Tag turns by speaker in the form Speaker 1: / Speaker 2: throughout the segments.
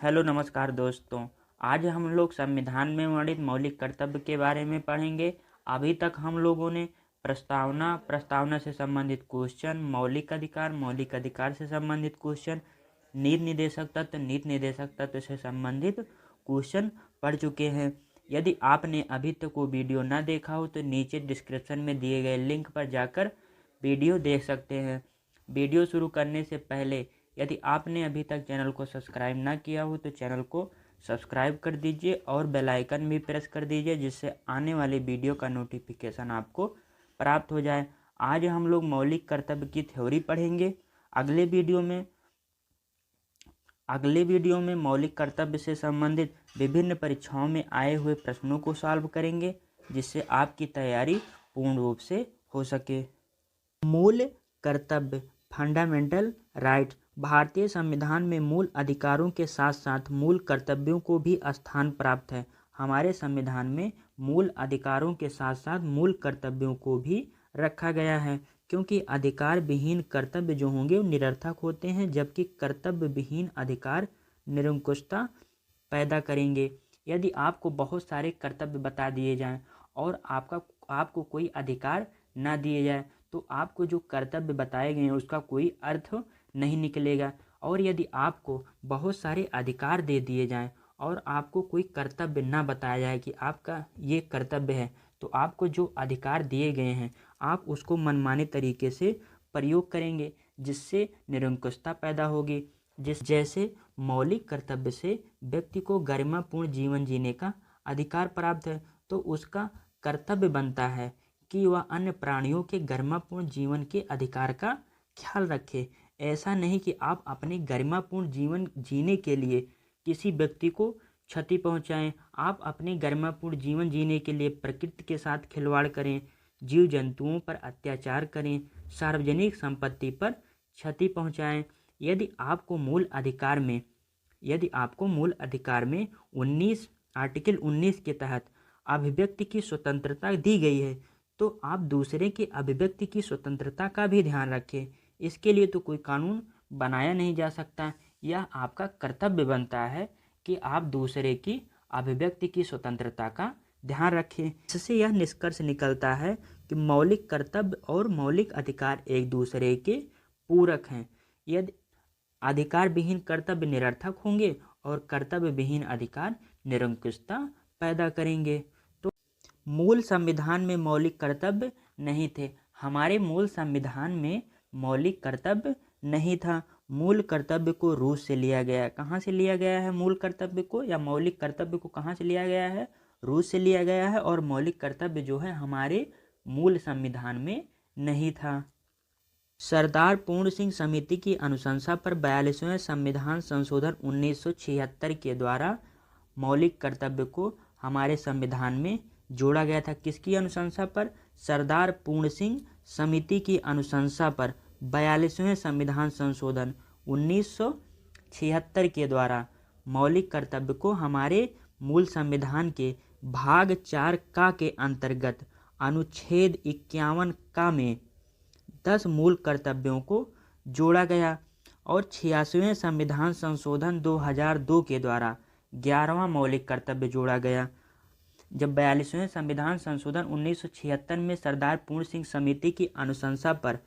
Speaker 1: Hello नमस्कार दोस्तों। आज हम लोग संविधान में वर्णित मौलिक कर्तव्य के बारे में पढ़ेंगे। अभी तक हम लोगों ने प्रस्तावना से संबंधित क्वेश्चन, मौलिक अधिकार से संबंधित क्वेश्चन, नीति निर्देशक तत्व से संबंधित क्वेश्चन पढ़ चुके हैं। यदि आपने अभी तक वो वीडियो ना देखा हो तो नीचे डिस्क्रिप्शन में दिए गए लिंक पर जाकर वीडियो देख सकते हैं। वीडियो शुरू करने से पहले यदि आपने अभी तक चैनल को सब्सक्राइब ना किया हो तो चैनल को सब्सक्राइब कर दीजिए और बेल आइकन भी प्रेस कर दीजिए, जिससे आने वाली वीडियो का नोटिफिकेशन आपको प्राप्त हो जाए। आज हम लोग मौलिक कर्तव्य की थ्योरी पढ़ेंगे। अगले वीडियो में मौलिक कर्तव्य से संबंधित विभिन्न परीक्षाओं में आए हुए प्रश्नों को सॉल्व करेंगे, जिससे आपकी तैयारी पूर्ण रूप से हो सके। मूल कर्तव्य, फंडामेंटल राइट्स। भारतीय संविधान में मूल अधिकारों के साथ साथ मूल कर्तव्यों को भी स्थान प्राप्त है। हमारे संविधान में मूल अधिकारों के साथ साथ मूल कर्तव्यों को भी रखा गया है, क्योंकि अधिकार विहीन कर्तव्य जो होंगे वो निरर्थक होते हैं, जबकि कर्तव्य विहीन अधिकार निरंकुशता पैदा करेंगे। यदि आपको बहुत सारे कर्तव्य बता दिए जाएं और आपको कोई अधिकार ना दिए जाए तो आपको जो कर्तव्य बताए गए हैं उसका कोई अर्थ नहीं निकलेगा। और यदि आपको बहुत सारे अधिकार दे दिए जाएं और आपको कोई कर्तव्य ना बताया जाए कि आपका ये कर्तव्य है, तो आपको जो अधिकार दिए गए हैं आप उसको मनमाने तरीके से प्रयोग करेंगे, जिससे निरंकुशता पैदा होगी। जैसे मौलिक कर्तव्य से व्यक्ति को गरिमापूर्ण जीवन जीने का अधिकार प्राप्त है, तो उसका कर्तव्य बनता है कि वह अन्य प्राणियों के गरिमापूर्ण जीवन के अधिकार का ख्याल रखे। ऐसा नहीं कि आप अपने गरिमापूर्ण जीवन जीने के लिए किसी व्यक्ति को क्षति पहुंचाएं। आप अपने गरिमापूर्ण जीवन जीने के लिए प्रकृति के साथ खिलवाड़ करें, जीव जंतुओं पर अत्याचार करें, सार्वजनिक संपत्ति पर क्षति पहुंचाएं। यदि आपको मूल अधिकार में आर्टिकल 19 के तहत अभिव्यक्ति की स्वतंत्रता दी गई है, तो आप दूसरे की अभिव्यक्ति की स्वतंत्रता का भी ध्यान रखें। इसके लिए तो कोई कानून बनाया नहीं जा सकता। यह आपका कर्तव्य बनता है कि आप दूसरे की अभिव्यक्ति की स्वतंत्रता का ध्यान रखें। इससे यह निष्कर्ष निकलता है कि मौलिक कर्तव्य और मौलिक अधिकार एक दूसरे के पूरक हैं। यदि अधिकार विहीन कर्तव्य निरर्थक होंगे और कर्तव्य विहीन अधिकार निरंकुशता पैदा करेंगे। तो मूल संविधान में मौलिक कर्तव्य नहीं थे। हमारे मूल संविधान में मौलिक कर्तव्य नहीं था। मूल कर्तव्य को रूस से लिया गया है। कहाँ से लिया गया है मूल कर्तव्य को, या मौलिक कर्तव्य को कहाँ से लिया गया है? रूस से लिया गया है। और मौलिक कर्तव्य जो है हमारे मूल संविधान में नहीं था। सरदार पूर्ण सिंह समिति की अनुशंसा पर 42वें संविधान संशोधन 1976 के द्वारा मौलिक कर्तव्य को हमारे संविधान में जोड़ा गया था। किसकी अनुशंसा पर? सरदार पूर्ण सिंह समिति की अनुशंसा पर 42वें संविधान संशोधन 1976 के द्वारा मौलिक कर्तव्य को हमारे मूल संविधान के भाग 4 का के अंतर्गत अनुच्छेद 51 का में 10 मूल कर्तव्यों को जोड़ा गया और 86वें संविधान संशोधन 2002 के द्वारा 11वां मौलिक कर्तव्य जोड़ा गया। जब 42वें संविधान संशोधन 1976 में सरदार पूर्ण सिंह समिति की अनुशंसा पर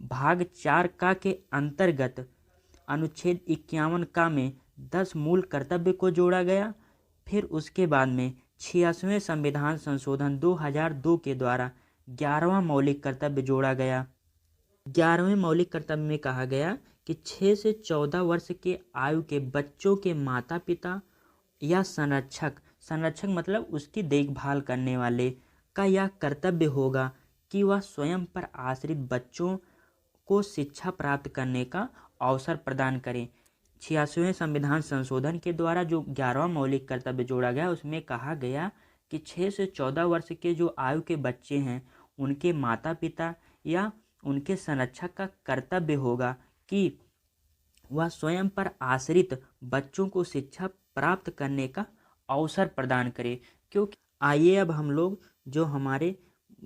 Speaker 1: भाग 4 का के अंतर्गत अनुच्छेद 51 का में 10 मूल कर्तव्य को जोड़ा गया, फिर उसके बाद में 86वें संविधान संशोधन 2002 के द्वारा 11वां मौलिक कर्तव्य जोड़ा गया। 11वें मौलिक कर्तव्य में कहा गया कि 6 से 14 वर्ष के आयु के बच्चों के माता पिता या संरक्षक मतलब उसकी देखभाल करने वाले का यह कर्तव्य होगा कि वह स्वयं पर आश्रित बच्चों को शिक्षा प्राप्त करने का अवसर प्रदान करें। 86वें संविधान संशोधन के द्वारा जो 11वां मौलिक कर्तव्य जोड़ा गया उसमें कहा गया कि 6 से 14 वर्ष के जो आयु के बच्चे हैं उनके माता पिता या उनके संरक्षक का कर्तव्य होगा कि वह स्वयं पर आश्रित बच्चों को शिक्षा प्राप्त करने का अवसर प्रदान करे। क्योंकि आइए अब हम लोग जो हमारे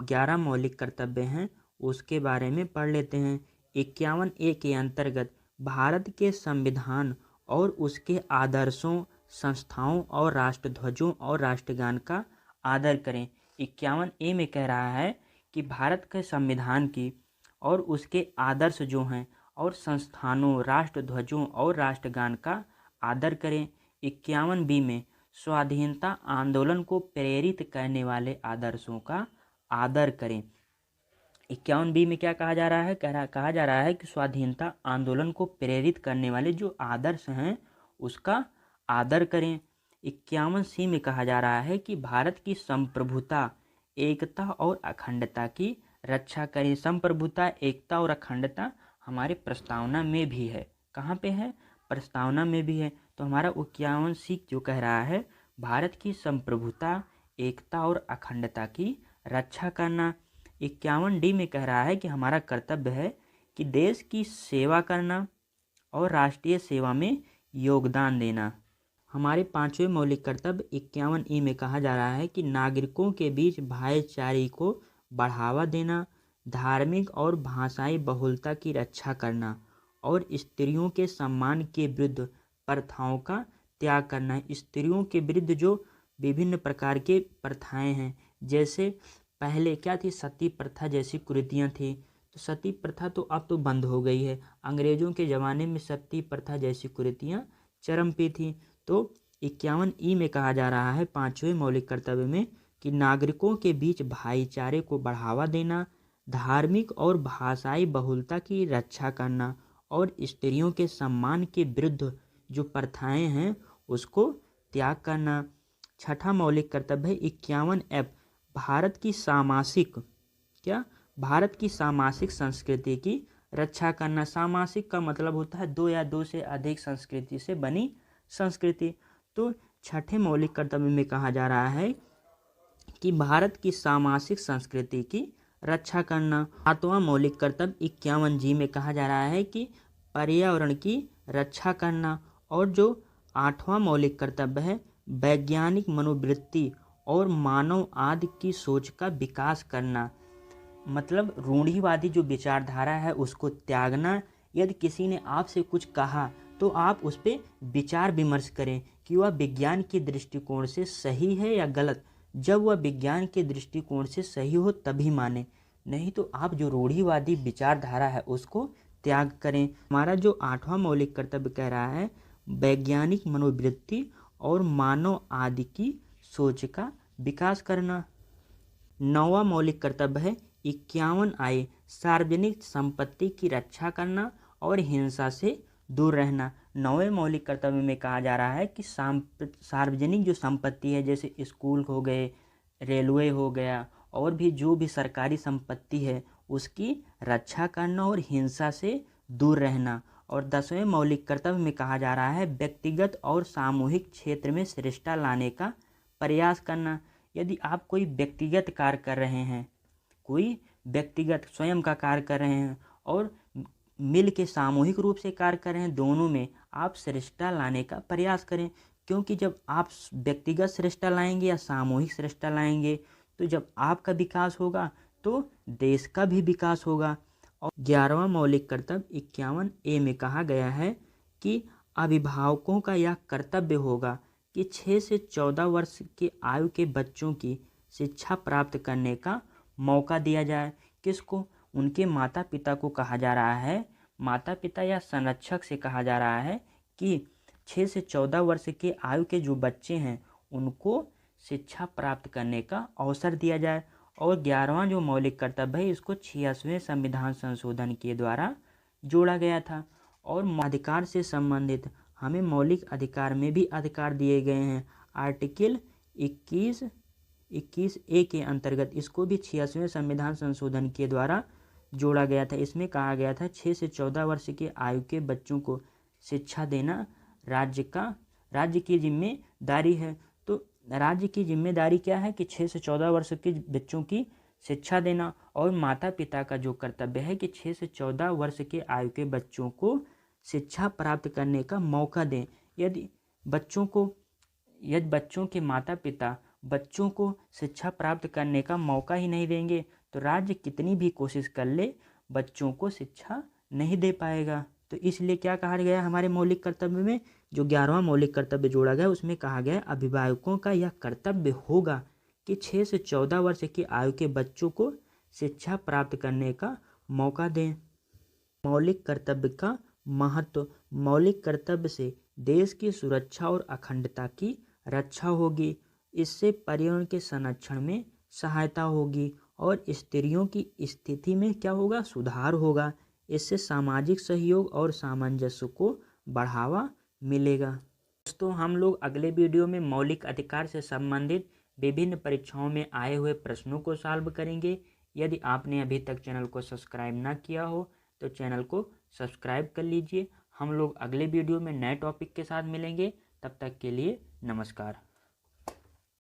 Speaker 1: 11 मौलिक कर्तव्य हैं उसके बारे में पढ़ लेते हैं। 51A के अंतर्गत भारत के संविधान और उसके आदर्शों, संस्थाओं और राष्ट्रध्वजों और राष्ट्रगान का आदर करें। 51 में कह रहा है कि भारत के संविधान की और उसके आदर्श जो हैं और संस्थानों, राष्ट्रध्वजों और राष्ट्रगान का आदर करें। 51 में स्वाधीनता आंदोलन को प्रेरित करने वाले आदर्शों का आदर करें। 51 में क्या कहा जा रहा है? कहा जा रहा है कि स्वाधीनता आंदोलन को प्रेरित करने वाले जो आदर्श हैं उसका आदर करें। 51 में कहा जा रहा है कि भारत की संप्रभुता, एकता और अखंडता की रक्षा करें। संप्रभुता, एकता और अखंडता हमारे प्रस्तावना में भी है। कहाँ पे है? प्रस्तावना में भी है। तो हमारा 51 जो कह रहा है भारत की संप्रभुता, एकता और अखंडता की रक्षा करना। 51 में कह रहा है कि हमारा कर्तव्य है कि देश की सेवा करना और राष्ट्रीय सेवा में योगदान देना। हमारे 5वें मौलिक कर्तव्य 51 में कहा जा रहा है कि नागरिकों के बीच भाईचारे को बढ़ावा देना, धार्मिक और भाषाई बहुलता की रक्षा करना और स्त्रियों के सम्मान के विरुद्ध प्रथाओं का त्याग करना। स्त्रियों के विरुद्ध जो विभिन्न प्रकार के प्रथाएं हैं, जैसे पहले क्या थी, सती प्रथा जैसी कुरीतियाँ थी, तो सती प्रथा तो अब तो बंद हो गई है। अंग्रेजों के ज़माने में सती प्रथा जैसी कुरीतियाँ चरम पे थी। तो 51 में कहा जा रहा है 5वें मौलिक कर्तव्य में कि नागरिकों के बीच भाईचारे को बढ़ावा देना, धार्मिक और भाषाई बहुलता की रक्षा करना और स्त्रियों के सम्मान के विरुद्ध जो प्रथाएं हैं उसको त्याग करना। छठा मौलिक कर्तव्य है 51F, भारत की सामासिक संस्कृति की रक्षा करना। सामासिक का मतलब होता है दो या दो से अधिक संस्कृति से बनी संस्कृति। तो छठे मौलिक कर्तव्य में कहा जा रहा है कि भारत की सामासिक संस्कृति की रक्षा करना। 7वां मौलिक कर्तव्य 51G में कहा जा रहा है कि पर्यावरण की रक्षा करना। और जो 8वां मौलिक कर्तव्य है वैज्ञानिक मनोवृत्ति और मानव आदि की सोच का विकास करना। मतलब रूढ़िवादी जो विचारधारा है उसको त्यागना। यदि किसी ने आपसे कुछ कहा तो आप उस पर विचार विमर्श करें कि वह विज्ञान के दृष्टिकोण से सही है या गलत। जब वह विज्ञान के दृष्टिकोण से सही हो तभी माने, नहीं तो आप जो रूढ़िवादी विचारधारा है उसको त्याग करें। हमारा जो 8वां मौलिक कर्तव्य कह रहा है वैज्ञानिक मनोवृत्ति और मानव आदि की सोच का विकास करना। 9वां मौलिक कर्तव्य है 51I, सार्वजनिक संपत्ति की रक्षा करना और हिंसा से दूर रहना। 9वें मौलिक कर्तव्य में कहा जा रहा है कि सार्वजनिक जो संपत्ति है, जैसे स्कूल हो गए, रेलवे हो गया और भी जो भी सरकारी संपत्ति है उसकी रक्षा करना और हिंसा से दूर रहना। और 10वें मौलिक कर्तव्य में कहा जा रहा है व्यक्तिगत और सामूहिक क्षेत्र में श्रेष्ठता लाने का प्रयास करना। यदि आप कोई व्यक्तिगत कार्य कर रहे हैं, कोई व्यक्तिगत स्वयं का कार्य कर रहे हैं और मिल के सामूहिक रूप से कार्य कर रहे हैं, दोनों में आप श्रेष्ठता लाने का प्रयास करें। क्योंकि जब आप व्यक्तिगत श्रेष्ठता लाएंगे या सामूहिक श्रेष्ठता लाएंगे तो जब आपका विकास होगा तो देश का भी विकास होगा। और 11वां मौलिक कर्तव्य 51A में कहा गया है कि अभिभावकों का यह कर्तव्य होगा कि 6 से 14 वर्ष की आयु के बच्चों की शिक्षा प्राप्त करने का मौका दिया जाए। किसको? उनके माता पिता को कहा जा रहा है, माता पिता या संरक्षक से कहा जा रहा है कि 6 से 14 वर्ष के आयु के जो बच्चे हैं उनको शिक्षा प्राप्त करने का अवसर दिया जाए। और 11वां जो मौलिक कर्तव्य है इसको 86वें संविधान संशोधन के द्वारा जोड़ा गया था। और अधिकार से संबंधित हमें मौलिक अधिकार में भी अधिकार दिए गए हैं। आर्टिकल 21A के अंतर्गत इसको भी 86वें संविधान संशोधन के द्वारा जोड़ा गया था। इसमें कहा गया था 6 से 14 वर्ष के आयु के बच्चों को शिक्षा देना राज्य की जिम्मेदारी है। तो राज्य की जिम्मेदारी क्या है कि 6 से 14 वर्ष के बच्चों की शिक्षा देना। और माता पिता का जो कर्तव्य है कि 6 से 14 वर्ष के आयु के बच्चों को शिक्षा प्राप्त करने का मौका दें। यदि बच्चों के माता पिता बच्चों को शिक्षा प्राप्त करने का मौका ही नहीं देंगे तो राज्य कितनी भी कोशिश कर ले बच्चों को शिक्षा नहीं दे पाएगा। तो इसलिए क्या कहा गया हमारे मौलिक कर्तव्य में जो 11वां मौलिक कर्तव्य जोड़ा गया उसमें कहा गया है अभिभावकों का यह कर्तव्य होगा कि 6 से 14 वर्ष की आयु के बच्चों को शिक्षा प्राप्त करने का मौका दें। मौलिक कर्तव्य का महत्व। मौलिक कर्तव्य से देश की सुरक्षा और अखंडता की रक्षा होगी। इससे पर्यावरण के संरक्षण में सहायता होगी और स्त्रियों की स्थिति में क्या होगा, सुधार होगा। इससे सामाजिक सहयोग और सामंजस्य को बढ़ावा मिलेगा। दोस्तों, हम लोग अगले वीडियो में मौलिक अधिकार से संबंधित विभिन्न परीक्षाओं में आए हुए प्रश्नों को सॉल्व करेंगे। यदि आपने अभी तक चैनल को सब्सक्राइब ना किया हो तो चैनल को सब्सक्राइब कर लीजिए। हम लोग अगले वीडियो में नए टॉपिक के साथ मिलेंगे। तब तक के लिए नमस्कार।